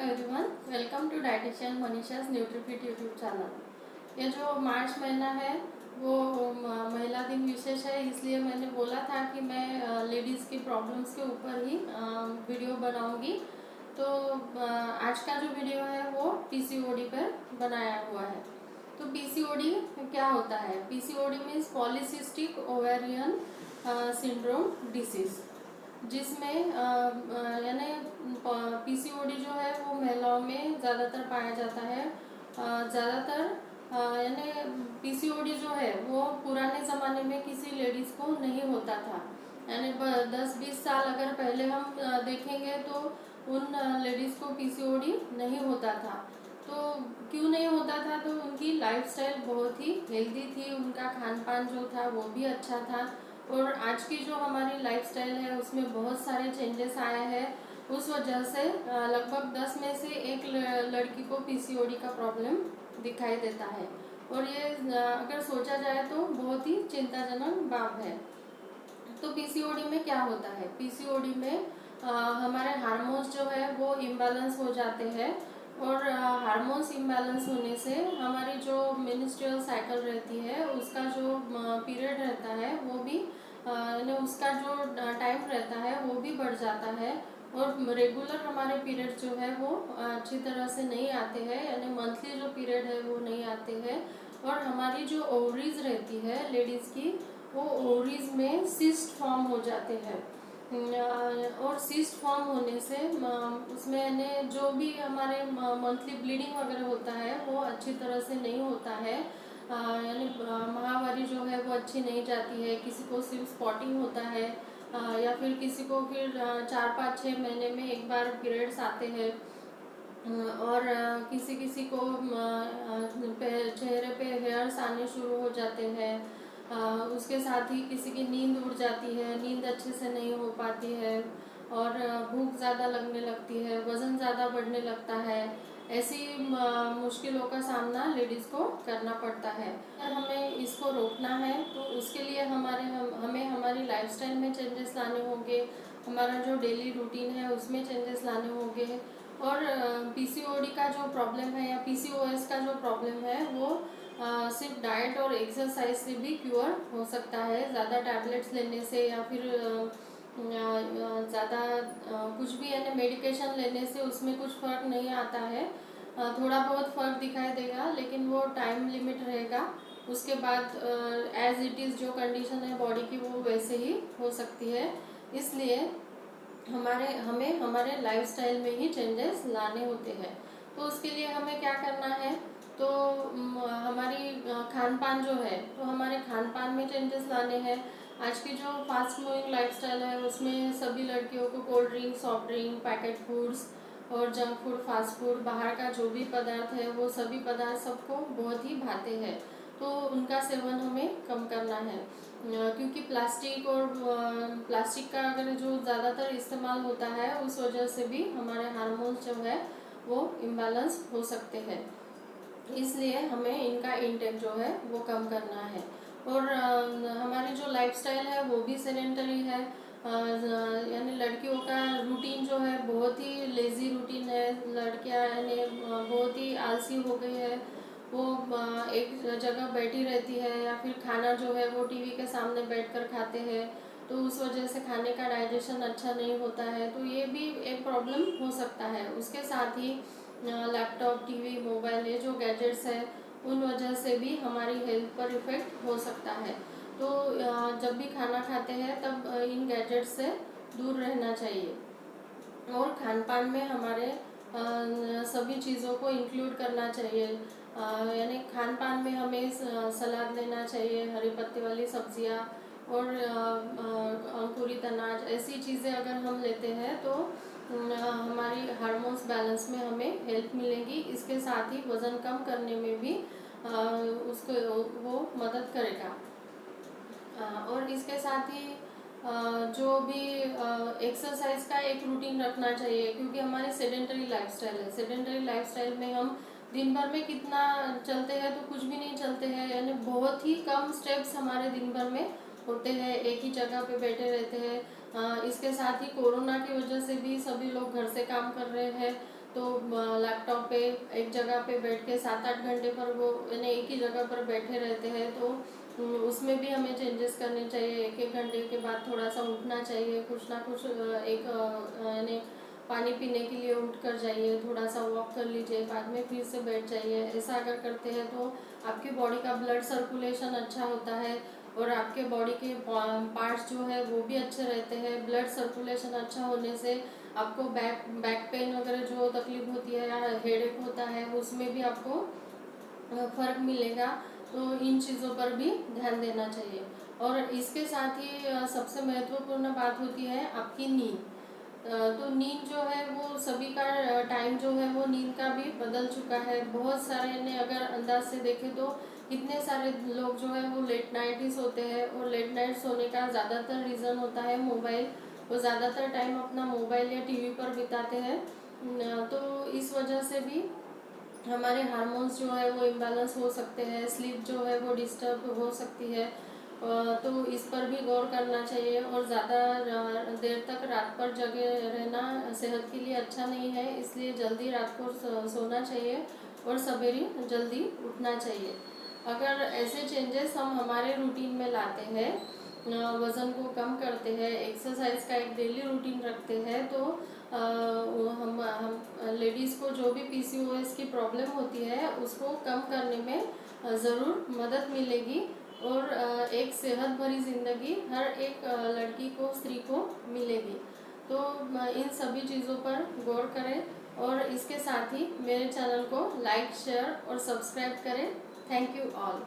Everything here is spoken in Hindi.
Everyone, welcome to dietitian Manisha's Nutrifit YouTube channel. ये जो मार्च महीना है वो महिला दिन विशेष है, इसलिए मैंने बोला था कि मैं लेडीज़ की प्रॉब्लम्स के ऊपर ही वीडियो बनाऊंगी। तो आज का जो वीडियो है वो पीसीओडी पर बनाया हुआ है। तो पीसीओडी क्या होता है? PCOD means polycystic ovarian syndrome disease, जिसमें यानी पीसीओडी जो है वो महिलाओं में ज़्यादातर पाया जाता है। ज़्यादातर यानी पीसीओडी जो है वो पुराने ज़माने में किसी लेडीज़ को नहीं होता था। यानी 10-20 साल अगर पहले हम देखेंगे तो उन लेडीज़ को पीसीओडी नहीं होता था। तो क्यों नहीं होता था? तो उनकी लाइफस्टाइल बहुत ही हेल्दी थी, उनका खान पान जो था वो भी अच्छा था। और आज की जो हमारी लाइफस्टाइल है उसमें बहुत सारे चेंजेस आए हैं। उस वजह से लगभग 10 में से एक लड़की को पीसीओडी का प्रॉब्लम दिखाई देता है। और ये अगर सोचा जाए तो बहुत ही चिंताजनक बात है। तो पीसीओडी में क्या होता है? पीसीओडी में हमारे हार्मोन्स जो है वो इम्बैलेंस हो जाते हैं। और हार्मोन्स इम्बैलेंस होने से हमारी जो मेंस्ट्रुअल साइकिल रहती है उसका जो पीरियड रहता है वो भी यानी उसका जो टाइम रहता है वो भी बढ़ जाता है। और रेगुलर हमारे पीरियड जो है वो अच्छी तरह से नहीं आते हैं, यानी मंथली जो पीरियड है वो नहीं आते हैं। और हमारी जो ओवरीज रहती है लेडीज़ की, वो ओवरीज में सिस्ट फॉर्म हो जाते हैं। और सिस्ट फॉर्म होने से उसमें यानी जो भी हमारे मंथली ब्लीडिंग वगैरह होता है वो अच्छी तरह से नहीं होता है। यानी माहवारी जो है वो अच्छी नहीं जाती है। किसी को सिर्फ स्पॉटिंग होता है या फिर किसी को फिर 4-5-6 महीने में एक बार पीरियड्स आते हैं। और किसी किसी को चेहरे पे हेयर्स आने शुरू हो जाते हैं। उसके साथ ही किसी की नींद उड़ जाती है, नींद अच्छे से नहीं हो पाती है। और भूख ज़्यादा लगने लगती है, वज़न ज़्यादा बढ़ने लगता है। ऐसी मुश्किलों का सामना लेडीज़ को करना पड़ता है। अगर हमें इसको रोकना है तो उसके लिए हमें हमारी लाइफस्टाइल में चेंजेस लाने होंगे। हमारा जो डेली रूटीन है उसमें चेंजेस लाने होंगे। और पीसीओडी का जो प्रॉब्लम है या पीसीओएस का जो प्रॉब्लम है वो सिर्फ डाइट और एक्सरसाइज से भी क्योर हो सकता है। ज़्यादा टैबलेट्स लेने से या फिर ज़्यादा कुछ भी यानी मेडिकेशन लेने से उसमें कुछ फ़र्क नहीं आता है। थोड़ा बहुत फ़र्क दिखाई देगा लेकिन वो टाइम लिमिट रहेगा। उसके बाद एज इट इज़ जो कंडीशन है बॉडी की वो वैसे ही हो सकती है। इसलिए हमें हमारे लाइफस्टाइल में ही चेंजेस लाने होते हैं। तो उसके लिए हमें क्या करना है? तो हमारी खान पान जो है तो हमारे खान पान में चेंजेस लाने हैं। आज की जो फास्ट मूविंग लाइफस्टाइल है उसमें सभी लड़कियों को cold drink, soft drink, packet foods और जंक फूड, फास्ट फूड, बाहर का जो भी पदार्थ है वो सभी पदार्थ सबको बहुत ही भाते हैं। तो उनका सेवन हमें कम करना है। क्योंकि प्लास्टिक का अगर जो ज़्यादातर इस्तेमाल होता है उस वजह से भी हमारे हार्मोन्स जो है वो इम्बैलेंस हो सकते हैं। इसलिए हमें इनका इंटेक जो है वो कम करना है। और हमारी जो लाइफस्टाइल है वो भी सेडेंटरी है। यानी लड़कियों का रूटीन जो है बहुत ही लेज़ी रूटीन है। लड़कियां यानी बहुत ही आलसी हो गई है। वो एक जगह बैठी रहती है या फिर खाना जो है वो टीवी के सामने बैठकर खाते हैं। तो उस वजह से खाने का डाइजेशन अच्छा नहीं होता है। तो ये भी एक प्रॉब्लम हो सकता है। उसके साथ ही लैपटॉप, टीवी, मोबाइल, ये जो गैजेट्स है उन वजह से भी हमारी हेल्थ पर इफ़ेक्ट हो सकता है। तो जब भी खाना खाते हैं तब इन गैजेट्स से दूर रहना चाहिए। और खान पान में हमारे सभी चीज़ों को इंक्लूड करना चाहिए। यानी खान पान में हमें सलाद लेना चाहिए, हरी पत्ते वाली सब्जियां और अंकुरित अनाज, ऐसी चीज़ें अगर हम लेते हैं तो हमारी हार्मोन्स बैलेंस में हमें हेल्प मिलेगी। इसके साथ ही वज़न कम करने में भी उसको वो मदद करेगा। और इसके साथ ही जो भी एक्सरसाइज का एक रूटीन रखना चाहिए, क्योंकि हमारी सेडेंटरी लाइफस्टाइल है। सेडेंटरी लाइफस्टाइल में हम दिन भर में कितना चलते हैं तो कुछ भी नहीं चलते हैं। यानी बहुत ही कम स्टेप्स हमारे दिन भर में होते हैं, एक ही जगह पे बैठे रहते हैं। इसके साथ ही कोरोना की वजह से भी सभी लोग घर से काम कर रहे हैं। तो लैपटॉप पे एक जगह पे बैठ के 7-8 घंटे पर वो यानी एक ही जगह पर बैठे रहते हैं, तो उसमें भी हमें चेंजेस करने चाहिए। 1-1 घंटे के बाद थोड़ा सा उठना चाहिए, कुछ ना कुछ एक यानी पानी पीने के लिए उठ कर जाइए, थोड़ा सा वॉक कर लीजिए, बाद में फिर से बैठ जाइए। ऐसा अगर करते हैं तो आपकी बॉडी का ब्लड सर्कुलेशन अच्छा होता है और आपके बॉडी के पार्ट्स जो है वो भी अच्छे रहते हैं। ब्लड सर्कुलेशन अच्छा होने से आपको बैक पेन वगैरह जो तकलीफ होती है या हेडेक होता है उसमें भी आपको फ़र्क मिलेगा। तो इन चीज़ों पर भी ध्यान देना चाहिए। और इसके साथ ही सबसे महत्वपूर्ण बात होती है आपकी नींद। तो नींद जो है वो सभी का टाइम जो है वो नींद का भी बदल चुका है। बहुत सारे ने अगर अंदाज से देखें तो कितने सारे लोग जो है वो लेट नाइट ही सोते हैं, और लेट नाइट सोने का ज़्यादातर रीज़न होता है मोबाइल। वो ज़्यादातर टाइम अपना मोबाइल या टीवी पर बिताते हैं। तो इस वजह से भी हमारे हार्मोन्स जो है वो इम्बैलेंस हो सकते हैं, स्लीप जो है वो डिस्टर्ब हो सकती है। तो इस पर भी गौर करना चाहिए। और ज़्यादा देर तक रात पर जगे रहना सेहत के लिए अच्छा नहीं है, इसलिए जल्दी रात को सोना चाहिए और सवेरे जल्दी उठना चाहिए। अगर ऐसे चेंजेस हम हमारे रूटीन में लाते हैं, वज़न को कम करते हैं, एक्सरसाइज का एक डेली रूटीन रखते हैं, तो हम लेडीज़ को जो भी पीसीओएस की प्रॉब्लम होती है उसको कम करने में ज़रूर मदद मिलेगी। और एक सेहत भरी ज़िंदगी हर एक लड़की को, स्त्री को मिलेगी। तो इन सभी चीज़ों पर गौर करें और इसके साथ ही मेरे चैनल को लाइक, शेयर और सब्सक्राइब करें। Thank you all.